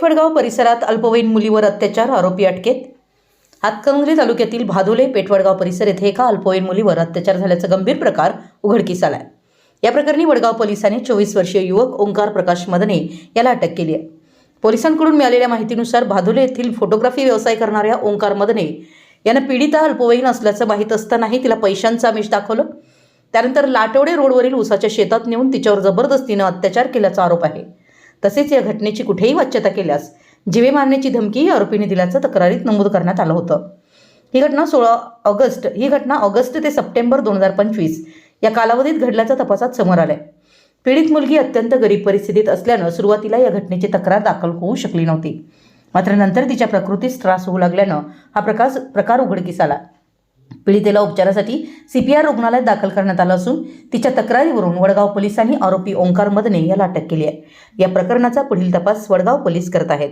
पेठवडगाव परिसरात अल्पवयीन मुलीवर अत्याचार, आरोपी अटकेत। हातकणंगले तालुक्यातील भादोले पेठवडगाव परिसर येथे एका अल्पवयीन मुलीवर अत्याचार झाल्याचा गंभीर प्रकार उघडकीस आलाय। या प्रकरणी वडगाव पोलिसांनी 24 वर्षीय युवक ओंकार प्रकाश मदने याला अटक केली आहे। पोलिसांकडून मिळालेल्या माहितीनुसार भादोले येथील फोटोग्राफी व्यवसाय करणाऱ्या ओंकार मदने यानं पीडिता अल्पवयीन असल्याचं माहीत असतानाही तिला पैशांचं आमिष दाखवलं। त्यानंतर लाटवडे रोडवरील ऊसाच्या शेतात नेऊन तिच्यावर जबरदस्तीने अत्याचार केल्याचा आरोप आहे। तसेच या घटनेची कुठेही वाच्यता केल्यास जीवे मारण्याची धमकी आरोपीने दिल्याचं तक्रारीत नमूद करण्यात आलं होतं। ही घटना ऑगस्ट ते सप्टेंबर 2025 या कालावधीत घडल्याचं तपासात समोर आलंय। पीडित मुलगी अत्यंत गरीब परिस्थितीत असल्यानं सुरुवातीला या घटनेची तक्रार दाखल होऊ शकली नव्हती। मात्र नंतर तिच्या प्रकृतीस त्रास होऊ लागल्यानं हा प्रकार उघडकीस आला। पीडितेला उपचारासाठी CPR रुग्णालयात दाखल करण्यात आलं असून तिच्या तक्रारीवरून वडगाव पोलिसांनी आरोपी ओंकार मदने याला अटक केली आहे। या प्रकरणाचा पुढील तपास वडगाव पोलीस करत आहेत।